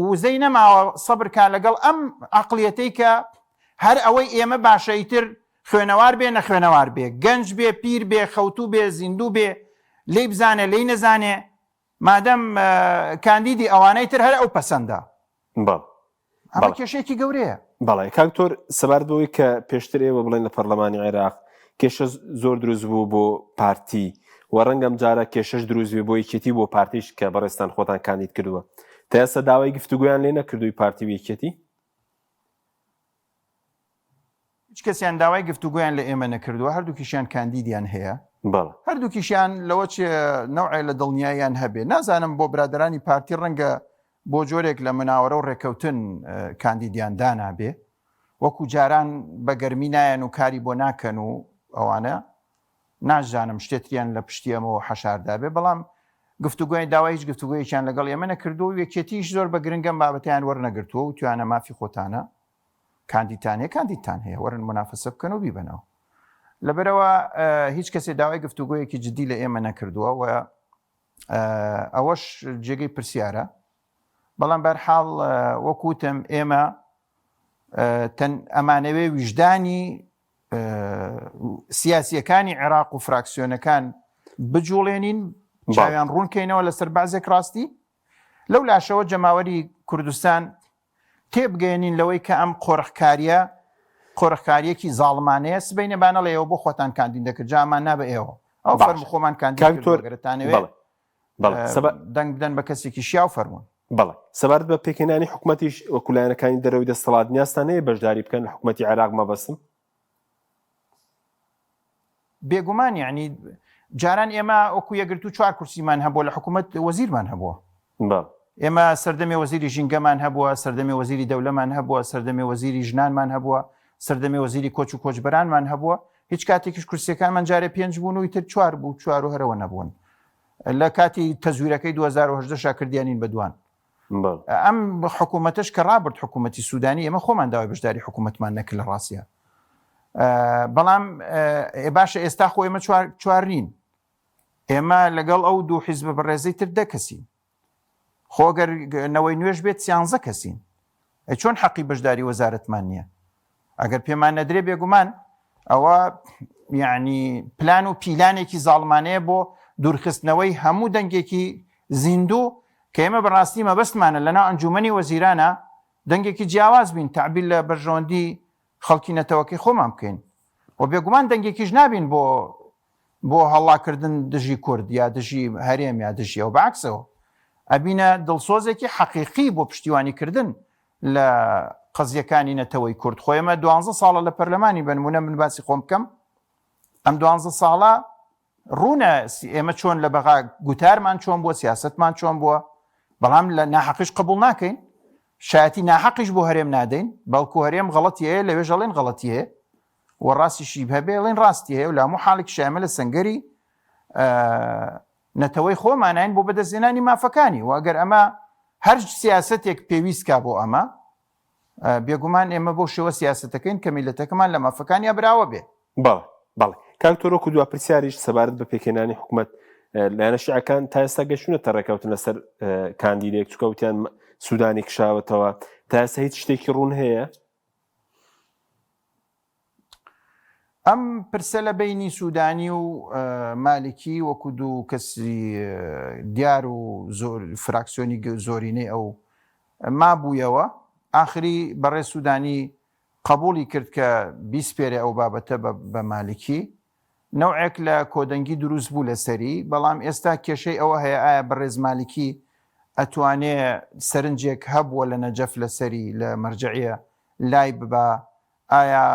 وزەی نەماوە سەبرکان لەگەڵ ئەم عەقڵیەتەی کە هەر ئەوەی ئێمە باشەیتر خوێنەوار بێ نەخوێنەوار بێ گەنج بێ پیر بێ خەوتوو بێ زیندوو بێ لی بزانێ لی نەزانێ مادەم کاندیدی ئەوانەی تر هەر ئەو پەسەندە ئەمە کێشەیەکی گەورەیە بەڵێ کاکتۆر سەباردەوەی کە پێشتر ئێوە بڵێن لە پەرلەمانی عێراق کێشە زۆر دروست بوو بۆ پارتی و ڕەنگەم جارە کێشەش دروست بێ بۆ یەکێتی بۆ پارتیش کە بەڕێستان خۆتان کاندید کردووە تا ئێستا داوای گفتوگویان لێ نەکردووی پارتی و یەکێتی هیچ کەسیان داوای گفتوگویان لە ئێمە نەکردووە هەردووکیشیان کاندیدیان هەیە هەردووکیشیان لەوە نەوعی لە دڵنیایان هەبێ نازانم بۆ برادرانی پارتی ڕەنگە بۆ جۆرێک لە مناوەرە و ڕێکەوتن کاندیدیان دانابێ وەکو جاران بە گەرمی نایەن و کاری بۆ ناکەن و ئەوانە نازانم شتێتیان لە پشتیەمەوە حەشاردابێ بەڵام گفتوگوی داوای هیچ گفتوگویەکیان لەگەڵ ئێمە نەکردو و یەکێتیش زۆر بە گرنگەم بابەتیان وەرنەگرتووە و توانە مافی خۆتانە کاندیدتان هەیە وەرن منافسە بکەن و بیبنەوە لەبەرەوە هیچ کەسێ داوای گفتوگویەکی جدی لە ئێمە نەکردووە و ئەوەش جێگەی پرسیارە بەڵام بەرحاڵ وەکوتم ئێمە ئەمانەوێ ویژدانی سیاسیەکانی عێراق و فراکسیۆنەکان بجوڵێنین چاویان ڕوونکەینەوە لەسەر بازێک ڕاستی لەو لاشەوە جەماوەری کوردستان تێبگەێنین لەوەی کە ئەم قۆڕخکاریەکی زاڵمانەیە سبەینە بانەڵێ ئێوە بۆ خۆتان کاندید دەکرد جامان نابە ئێوە ئەو فەرمو خۆمان کاندیدگەرتانەوێت دەنگ بدەن بە کەسێکی شیا و فەرمونون بەڵێ سەبارەت بە پێکهێنانی حکوومەتیش وەکولایەنەکانی دەرەوەی دەسەڵات نیاستان هەیە بەشداری بکەن لە حکوومەتی عێراق مەبەستم بێگومان یعنی جاران ئێمە وەکو یەگرتو 4 کورسیمان هەبووە لە حکوومەت وەزیرمان هەبووە ئێمە سەردەمی وەزیری ژینگەمان هەبووە سەردەمی وەزیری دەولەمان هەبووە سەردەمی وەزیری ژنانمان هەبووە سەردەمی وەزیری کۆچ و کۆچبەرانمان هەبووە هیچ کاتێکیش کورسیەکانمان جارێ 5 بوون و ئیتر 4 بوو 4 و هەرەوە نەبوون لە کاتی تەزویرەکەی 2010 شاکردیانین بەدوان ئەم حکوومەتش کە ڕابرد حکوومەتی سوودانی ئێمە خۆمان داوای بەشداری حکوومەتمان نەکرد لە ڕاستیە بەڵام باشە ئێستا خۆ ئێمە چوارنین ئێمە لەگەڵ ئەو دوو حیزب بەڕێزەی تر 10 کەسین خۆگەر نەوەی نوێژ بێت 13 کەسین چۆن حەقی بەشداری وەزارەتمان نییە ئەگەر پێمان نەدرێ بێگومان ئەوە یعنی پلان و پیلانێکی زاڵمانەیە بۆ دوورخستنەوەی هەموو دەنگێکی زیندوو کە ئێمە بەڕاستی مەبەستمانە لەنا ئەنجومەنی وەزیرانە دەنگێکی جیاواز بین تعبیل لە بەرژەوەندی خەڵکی نەتەوەکەی خۆمان بکەین و بێگومان دەنگێکیش نابین بۆ هەڵاکردن دژی کورد یا دژی هەرێم یا دژی ئەو بەعکسەوە ئەبینە دڵسۆزێکی حەقیقی بۆ پشتیوانیکردن لە قەزیەکانی نەتەوەی کورد خۆ ئێمە 12 ساڵە لە پەرلەمانی بنمونە من باسی خۆم بکەم ئەم 12 ساڵە ڕوونە ئێمە چۆن لە بەغا گوتارمان چۆن بووە سیاستمان چۆن بووە بەڵام لە ناحەقیش قبول ناکەین شایەتی ناحەقیش بۆ هەرێم نادەین بەڵکو هەرێم غەڵەتی هەیە لەوێ ژەڵێن غەڵەتی هەیە و ڕاستیشی هەبێ ڵێن ڕاستی هەیە و لە هەموو حاڵێک شامە لە سەنگەری نەتەوەی خۆمانین بۆ بەدەستێنانی مافەکانی و ئەگەر ئەمە هەر سیاستێک پێویستکە بۆ ئەمە بێگومان ئێمە بۆ شێوە سیاستەکەین کە میلەتەکەمان لە مافەکانی براوە بێ بەڵێ کاکتۆرۆ دو پرسیاریش سەبارەت بە پێکهێنانی حکوومەت لایەنە شیعەکان تا ئێستا گەشتونەتە ڕێکەوتن لەسەر کاندیدێک چکەوتیان سوودانی کشاوەتەوە تا ئێستا هیچ شتێکی ڕوون هەیە ئەم پرسە لە بینی سوودانی و مالکی وەکو دوو کەسی دیار و فراکسیۆنی زۆرینەی ئەو مابوویەوە ئاخری بەڕێ سوودانی قبولی کرد کە بیسپێرە ئەو بابەتە بە مالکی نەوعێک لە کۆدەنگی دروست بوو لەسەری بەڵام ئێستا کێشەی ئەوە هەیە ئایا بەڕێز مالکی ئەتوانێ سەرنجێک هەبووە لە نەجەف لەسەری لە مەرجعیە لای ببا ئایا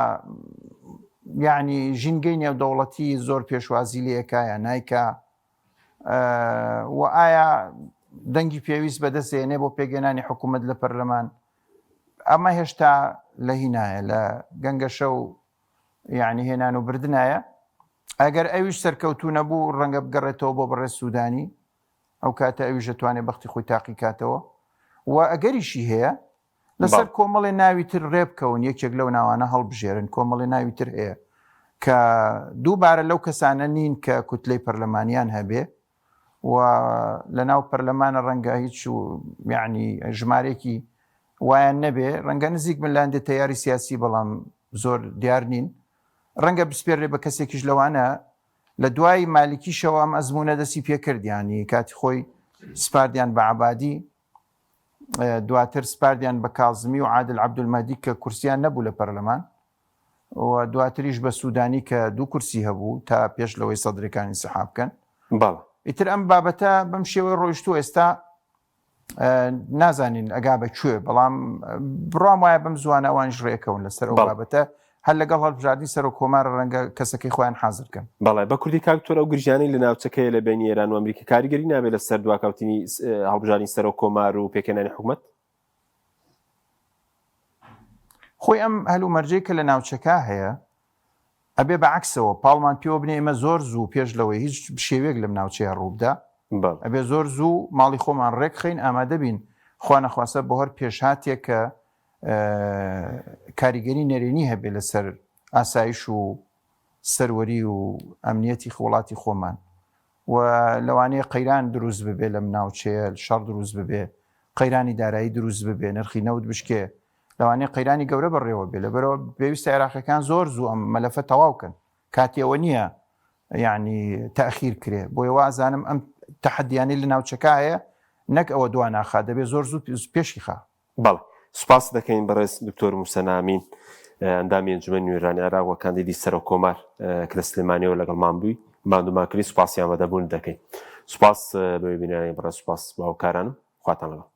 یعنی ژینگەی نێودەوڵەتی زۆر پێشوازی لەکایە نایکە و ئایا دەنگی پێویست بەدەستێنێ بۆ پێگەێنانی حکوومەت لە پەرلەمان ئەمە هێشتا لە هینایە لە گەنگەشە و یعنی هێنان و بردنایە ئەگەر ئەویش سەرکەوتو نەبوو ڕەنگە بگەڕێتەوە بۆ بەڕێز سوودانی ئەو کاتە ئەویش دەتوانێت بەختی خۆی تاقی کاتەوە و ئەگەریشی هەیە لەسەر کۆمەڵی ناوی تر ڕێبکەون یەکێک لەو ناوانە هەڵبژێرن کۆمەڵی ناوی تر هەیە کە دووبارە لەو کەسانە نین کە کوتلەی پەرلەمانیان هەبێ و لە ناو پەرلەمانە ڕەنگە هیچ یعنی ژمارێکی وایان نەبێ ڕەنگە نزیک من لاندێت تەیاری سیاسی بەڵام زۆر دیار نین ڕەنگە بسپێرێ بە کەسێکیش لەوانە لە دوای مالیکیشەوە ئەم ئەزمونە دەستی پێکردیانی کاتی خۆی سپاردیان بە عەبادی دواتر سپاردیان بە کاظمی و عادل عەبدولمەدی کە کورسیان نەبوو لە پەرلەمان و دواتریش بە سوودانی کە 2 کورسی هەبوو تا پێش لەوەی سەدرەکانی سەحاب بکەن ئیتر ئەم بابەتە بەم شێوەی ڕۆیشتووە ئێستا نازانین ئەگا بەکوێ بەڵام بڕام وایە بەم زوانە ئەوانش ڕێکەون لەسەر ئەو بابەتە هەر لەگەڵ هەڵبژاردننی سەر و کۆمارە ڕەنگە کەسەکەی خۆیان حازرکەن بەڵێ بە کوردی کاکتۆر ئەو گرژانەی لە ناوچەکەی لە بینی ئێران و ئەمریکا کاریگەری نابێت لە سەر دواکەوتنی هەڵبژاردننی سەر و کۆمار و پێکهێنانی حکوومەت خۆی ئەم هەلومەرجەی کە لە ناوچەکە هەیە ئەبێ بەعکسەوە پاڵمان پێوە بنێ ئێمە زۆر زوو پێش لەوەی هیچ شێوێک لەم ناوچەیە ڕووبدا ئەبێ زۆر زوو ماڵی خۆمان ڕێک خەین ئامادە بین خوا نەخواسە بۆ هەر پێشهاتێک کە کاریگەری نەرێنی هەبێ لەسەر ئاسایش و سەروەری و ئەمنیەتی وڵاتی خۆمان و لەوانەیە قەیران دروست ببێ لەم ناوچەیە شەڕ دروست ببێ قەیرانی دارایی دروست ببێ نرخی نەوت بشکێ لەوانەیە قەیرانی گەورە بەڕێوە بێ لەبەرەوە پێویستە عێراقیەکان زۆر زوو ئەم مەلەفە تەواوکەن کاتیەوە نییە یعنی تەخیر کرێ بۆی وازانم ئەم تەحەدیانی لە ناوچەکە هەیە نەک ئەوە دوا ناخا دەبێت زۆر زوو پێشی خا بەڵێ سوپاس دەکەین بەڕێز دکتۆر موسە نامین ئەندامی ئەنجومەنی نوێرانی عێراق و کاندیدی سەر و کۆمار کە لە سلێمانیەوە لەگەڵمان بووی مادوماکردی سوپاسیان بەدەبوون دەکەین سوپاس بەوەی بینایی بەڕێز سوپاس باوکارانم خواتان لەگەڵ